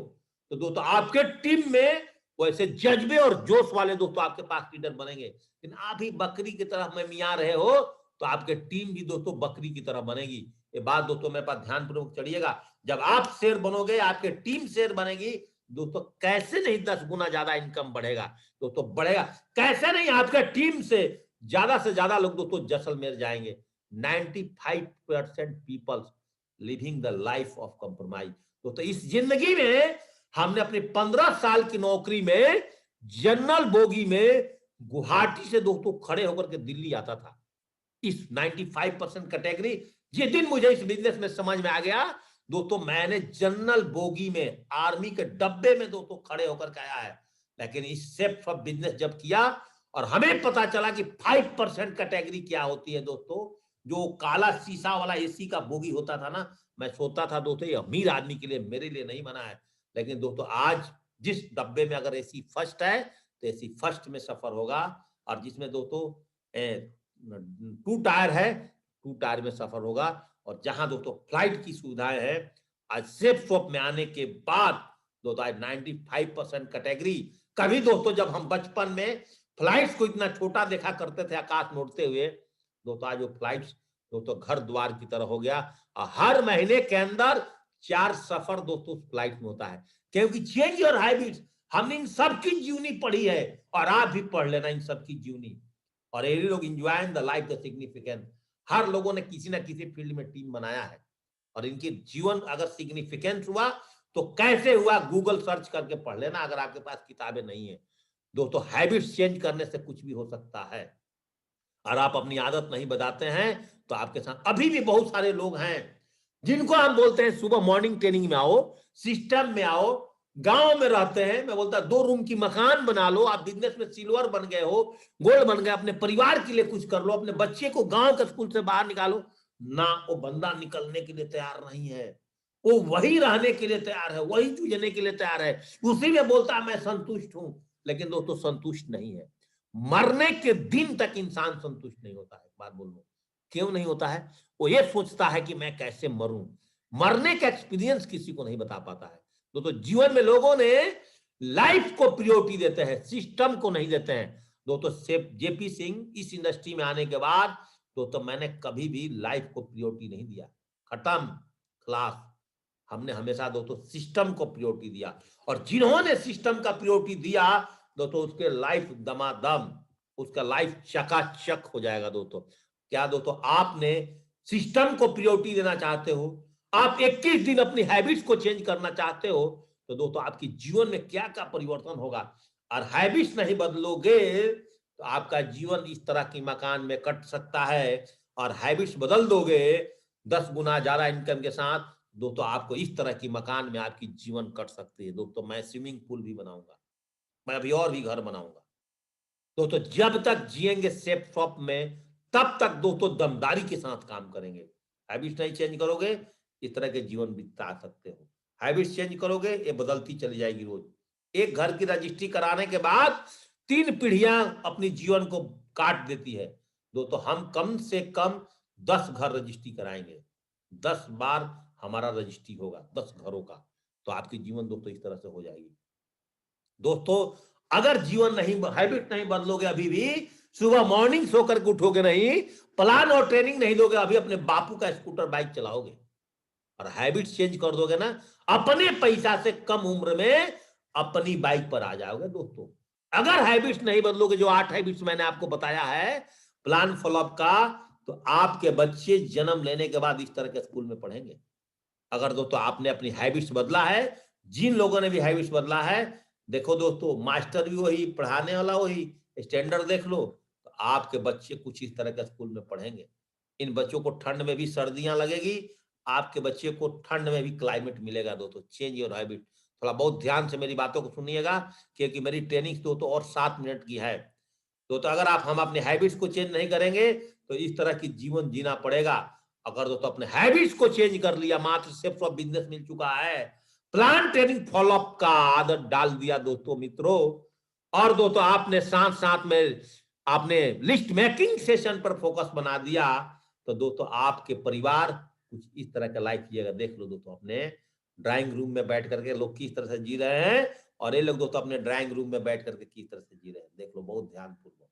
तो दोस्तों आपके टीम में वैसे जज्बे और जोश वाले दोस्तों आपके पास लीडर बनेंगे। लेकिन आप ही बकरी की तरह में मियाँ रहे हो, तो आपके टीम भी दोस्तों बकरी की तरह बनेगी। ये बात दोस्तों मेरे पास ध्यान पूर्वक चढ़िएगा। जब आप शेर बनोगे, आपके टीम शेर बनेगी, दोस्तों कैसे नहीं 10 गुना ज्यादा इनकम बढ़ेगा। दोस्तों बढ़ेगा कैसे नहीं, आपके टीम से ज्यादा लोग दोस्तों जैसलमेर जाएंगे। 95% peoples living the life of compromise. दोस्तों इस जिंदगी में हमने अपनी 15 साल की नौकरी में जनरल बोगी में गुवाहाटी से दोस्तों खड़े होकर के दिल्ली आता था। इस 95% कैटेगरी, जिस दिन मुझे इस बिजनेस में समझ में आ गया, दोस्तों मैंने जनरल बोगी में आर्मी के डब्बे में दोस्तों खड़े होकर के आया है। लेकिन इस सेफ ऑफ बिजनेस जब किया और हमें पता चला कि 5% कैटेगरी क्या होती है दोस्तों, जो काला शीशा वाला एसी का बोगी होता था ना, मैं सोचता था दोस्तों ये अमीर आदमी के लिए, मेरे लिए नहीं बना है। लेकिन दोस्तों आज जिस डब्बे में अगर एसी फर्स्ट है तो एसी फर्स्ट में सफर होगा। और जिसमें दोस्तों 2 टायर है, 2 टायर में सफर होगा। और जहां दोस्तों फ्लाइट की सुविधाएं है, आज सेफ स्वप में आने के बाद दोस्तों आज 95% कैटेगरी। कभी दोस्तों जब हम बचपन में फ्लाइट्स को इतना छोटा देखा करते थे आकाश में उड़ते हुए, दोस्तों आज वो फ्लाइट्स दोस्तों घर द्वार की तरह हो गया। और हर महीने के अंदर 4 सफर दोस्तों फ्लाइट में होता है। क्योंकि चेंज योर हैबिट्स, हमने इन सबकी जीवनी पढ़ी है, और आप भी पढ़ लेना इन सबकी जीवनी। और ये लोग enjoy the life the significant, हर लोगों ने किसी ना किसी फील्ड में टीम बनाया है। और इनकी जीवन अगर सिग्निफिकेंट हुआ तो कैसे हुआ, गूगल सर्च करके पढ़ लेना अगर आपके पास किताबें नहीं है। दोस्तों हैबिट्स चेंज करने से कुछ भी हो सकता है। और आप अपनी आदत नहीं बदलते हैं तो आपके साथ अभी भी बहुत सारे लोग हैं जिनको हम बोलते हैं सुबह मॉर्निंग ट्रेनिंग में आओ, सिस्टम में आओ, गांव में रहते हैं, मैं बोलता 2 रूम की मकान बना लो, आप बिजनेस में सिल्वर बन गए हो, गोल्ड बन गए, अपने परिवार के लिए कुछ कर लो, अपने बच्चे को गांव के स्कूल से बाहर निकालो ना। वो बंदा निकलने के लिए तैयार नहीं है, वो वही रहने के लिए तैयार है, वही जूझने के लिए तैयार है, उसी में बोलता है मैं संतुष्ट हूं। लेकिन दोस्तों संतुष्ट नहीं है। मरने के दिन तक इंसान संतुष्ट नहीं होता है। बात बोल लो क्यों नहीं होता है? वो ये सोचता है कि मैं कैसे मरूं। मरने का एक्सपीरियंस किसी को नहीं बता पाता है। दोस्तों जीवन में लोगों ने लाइफ को प्रायोरिटी देते हैं, सिस्टम को नहीं देते हैं। दोस्तों जेपी सिंह इस इंडस्ट्री में आने के बाद दोस्तों मैंने कभी भी लाइफ को प्रायोरिटी नहीं दिया। खत्म क्लास। हमने हमेशा दोस्तों सिस्टम को प्रायोरिटी दिया, और जिन्होंने सिस्टम का प्रायोरिटी दिया दोस्तों उसके लाइफ दमादम, उसका लाइफ चकाचक हो जाएगा। दोस्तों क्या दोस्तों आपने सिस्टम को प्रायोरिटी देना चाहते हो? आप 21 दिन अपनी हैबिट्स को चेंज करना चाहते हो, तो दोस्तों आपकी जीवन में क्या क्या परिवर्तन होगा। और हैबिट्स नहीं बदलोगे तो आपका जीवन इस तरह की मकान में कट सकता है। और हैबिट्स बदल दोगे 10 गुना ज्यादा इनकम के साथ, दोस्तों आपको इस तरह की मकान में आपकी जीवन कट सकती है। दोस्तों मैं स्विमिंग पूल भी बनाऊंगा, मैं अभी और भी घर बनाऊंगा। दोस्तों जब तक जिएंगे सेफ शॉप में, तब तक दोस्तों दमदारी के साथ काम करेंगे। हैबिट्स नहीं चेंज करोगे, इस तरह के जीवन बिता सकते हो। हैबिट्स चेंज करोगे, ये बदलती चली जाएगी रोज। एक घर की रजिस्ट्री कराने के बाद 3 पीढ़ियां अपनी जीवन को काट देती है। दोस्तों हम कम से कम 10 घर रजिस्ट्री कराएंगे, 10 बार हमारा रजिस्ट्री होगा 10 घरों का, तो आपकी जीवन दोस्तों इस तरह से हो जाएगी। दोस्तों अगर जीवन नहीं, हैबिट नहीं बदलोगे, अभी भी सुबह मॉर्निंग सो करके उठोगे नहीं, प्लान और ट्रेनिंग नहीं दोगे, अभी अपने बापू का स्कूटर बाइक चलाओगे। और हैबिट चेंज कर दोगे ना, अपने पैसा से कम उम्र में अपनी बाइक पर आ जाओगे। दोस्तों अगर हैबिट्स नहीं बदलोगे, जो 8 हैबिट्स मैंने आपको बताया है प्लान फॉलोअप का, तो आपके बच्चे जन्म लेने के बाद इस तरह के स्कूल में पढ़ेंगे। अगर दोस्तों आपने अपनी हैबिट्स बदला है, जिन लोगों ने भी हैबिट्स बदला है, देखो दोस्तों मास्टर भी वही, पढ़ाने वाला वही, स्टैंडर्ड देख लो, तो आपके बच्चे कुछ इस तरह के स्कूल में पढ़ेंगे। इन बच्चों को ठंड में भी सर्दियां लगेगी, आपके बच्चे को ठंड में भी क्लाइमेट मिलेगा। दोस्तों चेंज योर हैबिट। थोड़ा बहुत ध्यान से मेरी बातों को सुनिएगा, क्योंकि मेरी ट्रेनिंग दोस्तों और 7 मिनट की है। तो अगर हम अपने हैबिट्स को चेंज नहीं करेंगे, तो इस तरह की जीवन जीना पड़ेगा। अगर दोस्तों अपने हैबिट्स को चेंज कर लिया, मात्र सेफ्ट ऑफ बिजनेस मिल चुका है, प्लान ट्रेनिंग फॉलोअप का आदत डाल दिया दोस्तों मित्रों, और दोस्तों आपने साथ साथ में आपने लिस्ट मेकिंग सेशन पर फोकस बना दिया, तो दोस्तों आपके परिवार कुछ इस तरह का लाइफ जिएगा। देख लो दोस्तों, अपने ड्राइंग रूम में बैठ करके लोग किस तरह से जी रहे हैं, और ये लोग दोस्तों अपने ड्राइंग रूम में बैठ करके किस तरह से जी रहे हैं। देख लो बहुत ध्यानपूर्वक।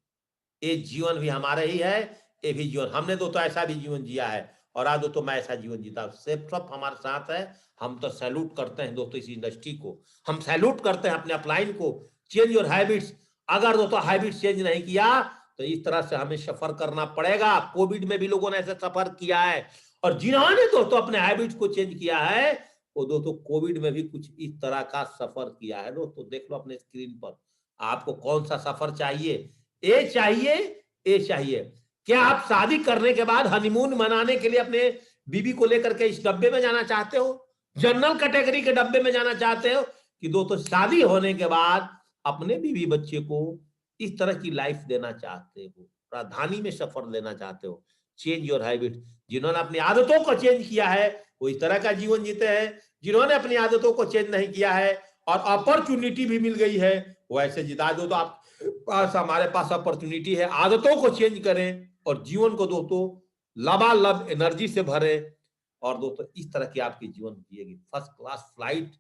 ये जीवन भी हमारा ही है, ये भी जीवन हमने दोस्तों ऐसा भी जीवन जिया है, और आज दोस्तों मैं ऐसा जीवन जीता हूं। सेफ्ट हमारे साथ है, हम तो सैल्यूट करते हैं दोस्तों इस इंडस्ट्री को, हम सैल्यूट करते हैं अपने अपलाइन को। Change your habits. अगर दोस्तों हैबिट्स चेंज नहीं किया, तो इस तरह से हमें सफर करना पड़ेगा। कोविड में भी लोगों ने ऐसे सफर किया है, और जिन्होंने दोस्तों अपने हैबिट्स को चेंज किया है, वो दोस्तों कोविड में भी कुछ इस तरह का सफर किया है। दोस्तों देख लो अपने स्क्रीन पर, आपको कौन सा सफर चाहिए, ए चाहिए, ए चाहिए। क्या आप शादी करने के बाद हनीमून मनाने के लिए अपने बीबी को लेकर के इस डब्बे में जाना चाहते हो, जनरल कैटेगरी के डब्बे में जाना चाहते हो, कि दोस्तों शादी होने के बाद अपने बीवी बच्चे को इस तरह की लाइफ देना चाहते हो, राजधानी में सफर लेना चाहते हो? Change your habit. जिन्होंने अपनी आदतों को चेंज किया है, वो इस तरह का जीवन जीते हैं। जिन्होंने अपनी आदतों को चेंज नहीं किया है और अपॉर्चुनिटी भी मिल गई है, वो ऐसे जिता दो। तो आप पास, हमारे पास अपॉर्चुनिटी है, आदतों को चेंज करें और जीवन को दोस्तों लबालब एनर्जी से भरे, और दोस्तों इस तरह की आपकी जीवन जिएगी। फर्स्ट क्लास फ्लाइट,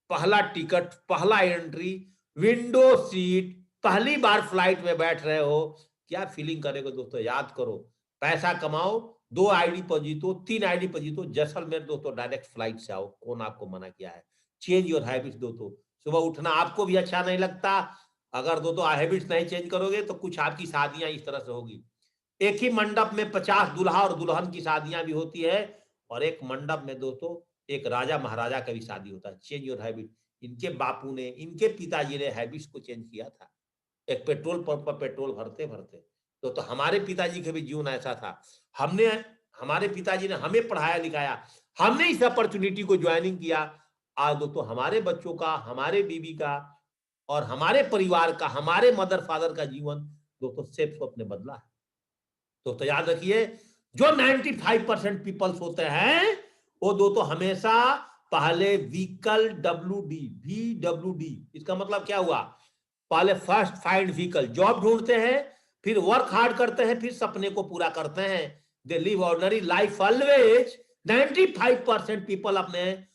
पहला टिकट, पहला एंट्री, विंडो सीट, पहली बार फ्लाइट में बैठ रहे हो, क्या फीलिंग करेगा दोस्तों? याद करो, पैसा कमाओ, 2 आईडी पर जीतो, 3 आईडी पर जीतो, जैसलमेर दोस्तों डायरेक्ट फ्लाइट से आओ, कौन आपको मना किया है? Change your habits. दोस्तों सुबह उठना आपको भी अच्छा नहीं लगता, अगर दोस्तों हैबिट्स नहीं चेंज करोगे, तो कुछ आपकी शादियां इस तरह से होगी। एक ही मंडप में 50 दूल्हा और दुल्हन की शादियां भी होती है, और एक मंडप में दोस्तों एक राजा महाराजा का भी शादी होता है। Change your habit. इनके बापू ने, इनके पिताजी ने हैबिट्स को चेंज किया था। एक पेट्रोल पंप पर पेट्रोल भरते भरते, तो हमारे पिताजी का भी जीवन ऐसा था। हमने, हमारे पिताजी ने हमें पढ़ाया लिखाया, हमने इस अपॉर्चुनिटी को ज्वाइनिंग किया। आज दोस्तों हमारे बच्चों का, हमारे बीवी का और हमारे परिवार का, हमारे मदर फादर का जीवन दोस्तों सेफ ने बदला है। तो याद रखिए, जो 95% पीपल्स होते हैं, वो दोस्तों हमेशा पहले व्हीकल VWD, इसका मतलब क्या हुआ? पहले फर्स्ट फाइंड व्हीकल, जॉब ढूंढते हैं, फिर वर्क हार्ड करते हैं, फिर सपने को पूरा करते हैं। They live ordinary life always. 95% people अपने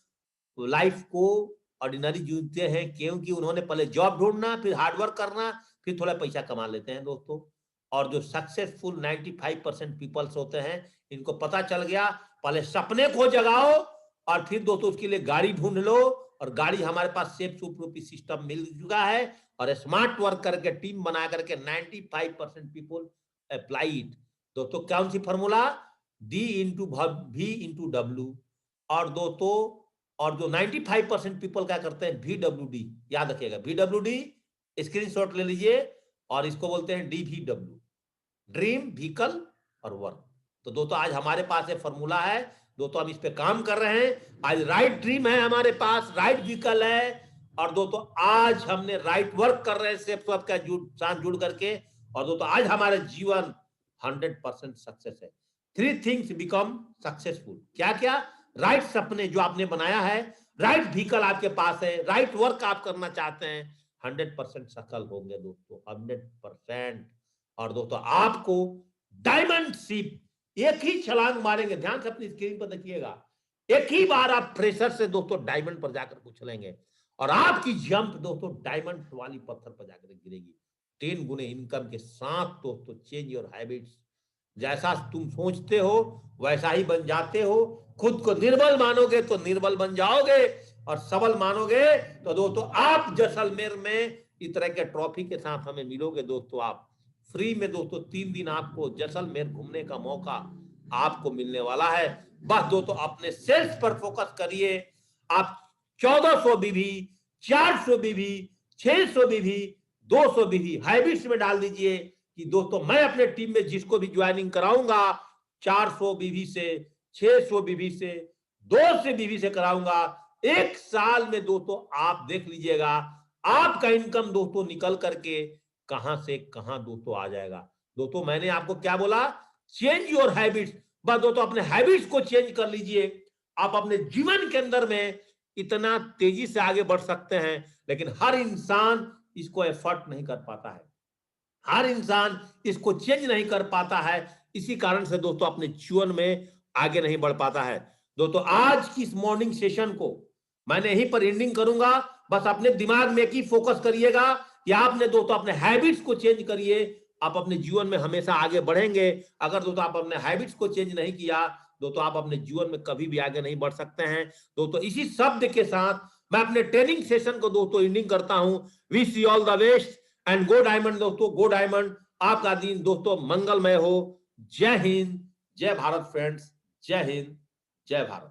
लाइफ को ऑर्डिनरी जीते हैं, क्योंकि उन्होंने पहले जॉब ढूंढना, फिर हार्डवर्क करना, फिर थोड़ा पैसा कमा लेते हैं दोस्तों। और जो सक्सेसफुल 95% पीपल्स होते हैं, इनको पता चल गया, पहले सपने को जगाओ और फिर दोस्तों उसके लिए गाड़ी ढूंढ लो, और गाड़ी हमारे पास सेफ सुप्रूपी सिस्टम मिल चुका है, और स्मार्ट वर्क करके टीम बना करके 95% पीपल अप्लाई इट। दोस्तों कौन सी फॉर्मूला? D/V/W। और दोस्तों, और जो 95% पीपल क्या करते हैं? VWD। याद रखिएगा, VWD स्क्रीनशॉट ले लीजिए, और इसको बोलते हैं DVW, ड्रीम, व्हीकल और वर्क। तो दोस्तों आज हमारे पास ये फॉर्मूला है दोस्तों, हम इस पे काम कर रहे हैं। आज राइट ड्रीम है हमारे पास, राइट व्हीकल है, और दोस्तों आज हमने राइट वर्क कर रहे हैं सेफ का साथ जुड़ करके, और दोस्तों आज हमारा जीवन 100% सक्सेस है। 3 थिंग्स बिकम सक्सेसफुल। क्या क्या? राइट सपने जो आपने बनाया है, राइट व्हीकल आपके पास है, राइट वर्क आप करना चाहते हैं, 100% सफल होंगे दोस्तों, 100%। और दोस्तों आपको डायमंड शिप एक ही छलांग मारेंगे, ध्यान से अपनी स्क्रीन पर देखिएगा, एक ही बार आप प्रेशर से दोस्तों डायमंड पर जाकर उछलेंगे और आपकी जंप दोस्तों डायमंड वाली पत्थर पर जाकर गिरेगी। 10 गुने इनकम के साथ दोस्तों चेंज योर हैबिट्स। जैसा तुम सोचते हो वैसा ही बन जाते हो। खुद को निर्बल मानोगे तो निर्बल बन जाओगे, और सबल मानोगे तो दोस्तों आप जैसलमेर में इस तरह के ट्रॉफी के साथ हमें मिलोगे दोस्तों। आप फ्री में दोस्तों 3 दिन आपको जैसलमेर घूमने का मौका आपको मिलने वाला है। बस दोस्तों अपने सेल्स पर फोकस करिए। आप 1400 बीवी, 400 बीवी, 600 बीवी, 200 बीवी हैबिट्स में डाल दीजिए कि दोस्तों मैं अपने टीम में जिसको भी ज्वाइनिंग कराऊंगा 400 बीवी से, 600 बीवी से, 200 बीवी से कराऊंगा। 1 साल में दोस्तों आप देख लीजिएगा आपका इनकम दोस्तों निकल करके कहां से कहां दोस्तों आ जाएगा। दोस्तों मैंने आपको क्या बोला, चेंज योर हैबिट्स। बस दोस्तों अपने हैबिट्स को चेंज कर लीजिए, आप अपने जीवन के अंदर में इतना तेजी से आगे बढ़ सकते हैं। लेकिन हर इंसान इसको एफर्ट नहीं कर पाता है, हर इंसान इसको चेंज नहीं कर पाता है, इसी कारण से दोस्तों अपने जीवन में आगे नहीं बढ़ पाता है। दोस्तों आज की इस मॉर्निंग सेशन को मैंने यहीं पर एंडिंग करूंगा। बस अपने दिमाग में एक ही फोकस करिएगा कि आपने दोस्तों अपने हैबिट्स को चेंज करिए, आप अपने जीवन में हमेशा आगे बढ़ेंगे। अगर दोस्तों आप अपने हैबिट्स को चेंज नहीं किया दोस्तों आप अपने जीवन में कभी भी आगे नहीं बढ़ सकते हैं। दोस्तों इसी शब्द के साथ मैं अपने ट्रेनिंग सेशन को दोस्तों एंडिंग करता हूं। Wish you all the best and go diamond दोस्तों, गो डायमंड। आपका दिन दोस्तों मंगलमय हो। जय हिंद, जय भारत फ्रेंड्स, जय हिंद, जय भारत।